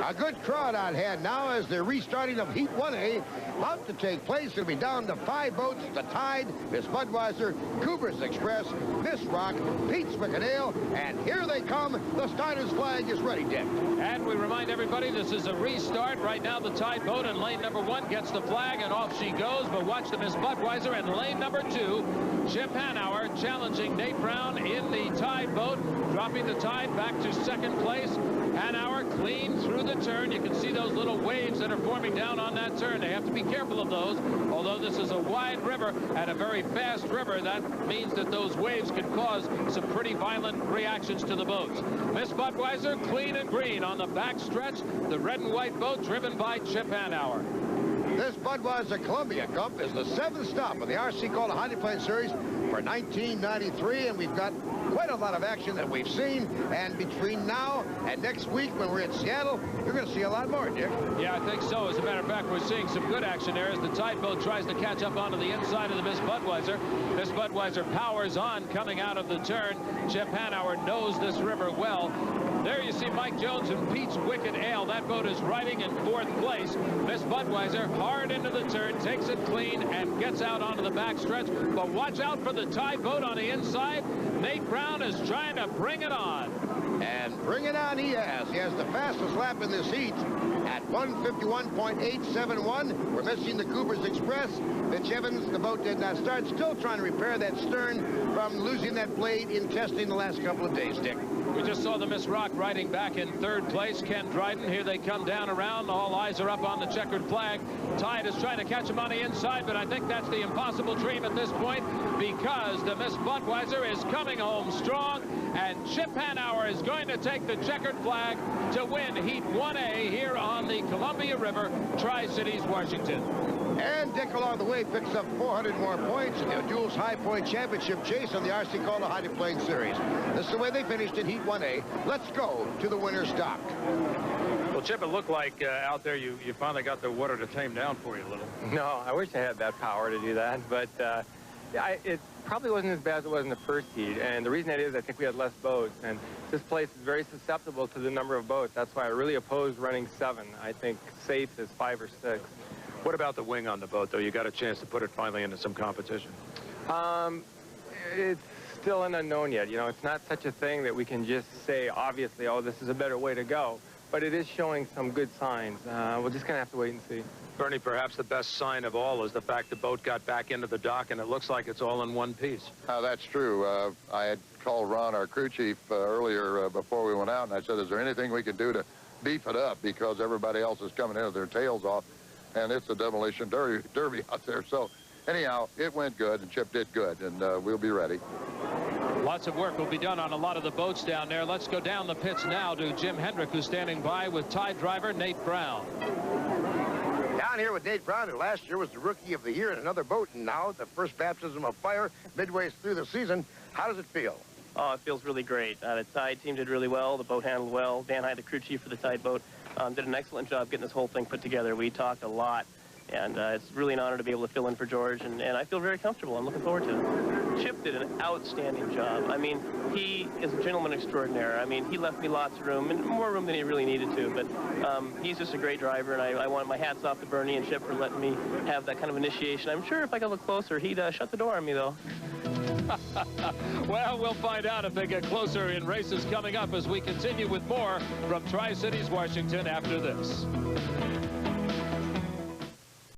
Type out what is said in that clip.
A good crowd on hand now as the restarting of Heat 1A about to take place. It'll be down to 5 boats: the Tide, Miss Budweiser, Cooper's Express, Miss Rock, Pete's McAnale, and here they come. The starter's flag is ready, Dick. And we remind everybody this is a restart. Right now the Tide boat in lane number 1 gets the flag and off she goes. But watch the Miss Budweiser in lane number 2. Chip Hanauer challenging Nate Brown in the Tide boat, dropping the Tide back to 2nd place. Hanauer clean through the turn. You can see those little waves that are forming down on that turn. They have to be careful of those. Although this is a wide river and a very fast river, that means that those waves can cause some pretty violent reactions to the boats. Miss Budweiser clean and green on the back stretch. The red and white boat driven by Chip Hanauer. This Budweiser Columbia Cup is the 7th stop of the RC Cola High Plains Series for 1993, and we've got quite a lot of action that we've seen. And between now and next week when we're in Seattle, you're going to see a lot more, Dick. Yeah, I think so. As a matter of fact, we're seeing some good action there as the Tide boat tries to catch up onto the inside of the Miss Budweiser. Miss Budweiser powers on coming out of the turn. Chip Hanauer knows this river well. There you see Mike Jones and Pete's Wicked Ale. That boat is riding in 4th place. Miss Budweiser hard into the turn, takes it clean, and gets out onto the back stretch. But watch out for the Tide boat on the inside. Nate Brown is trying to bring it on. And bring it on he has. He has the fastest lap in this heat at 151.871. We're missing the Cooper's Express. Mitch Evans, the boat did not start. Still trying to repair that stern from losing that blade in testing the last couple of days, Dick. We just saw the Miss Rock riding back in 3rd place. Ken Dryden. Here they come down around. All eyes are up on the checkered flag. Tide is trying to catch him on the inside, but I think that's the impossible dream at this point because the Miss Budweiser is coming home strong, and Chip Hanauer is going to take the checkered flag to win Heat 1A here on the Columbia River, Tri-Cities, Washington. And Dick along the way picks up 400 more points in the Jules High Point Championship chase on the RC Cola High Plains Series. This is the way they finished in Heat 1A. Let's go to the winner's dock. Well, Chip, it looked like out there you finally got the water to tame down for you a little. No, I wish I had that power to do that, but yeah, it probably wasn't as bad as it was in the first heat. And the reason that is I think we had less boats, and this place is very susceptible to the number of boats. That's why I really opposed running 7. I think safe is 5 or 6. What about the wing on the boat, though? You got a chance to put it finally into some competition. It's still an unknown yet. You know, it's not such a thing that we can just say, obviously, oh, this is a better way to go. But it is showing some good signs. We're just going to have to wait and see. Bernie, perhaps the best sign of all is the fact the boat got back into the dock, and it looks like it's all in one piece. That's true. I had called Ron, our crew chief, earlier before we went out, and I said, is there anything we can do to beef it up? Because everybody else is coming in with their tails off, and it's a demolition derby out there. So anyhow, it went good, and Chip did good, and we'll be ready. Lots of work will be done on a lot of the boats down there. Let's go down the pits now to Jim Hendrick, who's standing by with Tide driver Nate Brown. Down here with Nate Brown, who last year was the Rookie of the Year in another boat, and now the first baptism of fire midway through the season. How does it feel? Oh, it feels really great. The Tide team did really well. The boat handled well. Dan Hyde, the crew chief for the Tide boat, did an excellent job getting this whole thing put together. We talked a lot, and it's really an honor to be able to fill in for George, and I feel very comfortable. I'm looking forward to it. Chip did an outstanding job. I mean, he is a gentleman extraordinaire. I mean, he left me lots of room, and more room than he really needed to, but he's just a great driver, and I want my hats off to Bernie and Chip for letting me have that kind of initiation. I'm sure if I got a little closer, he'd shut the door on me, though. Well, we'll find out if they get closer in races coming up as we continue with more from Tri-Cities, Washington after this.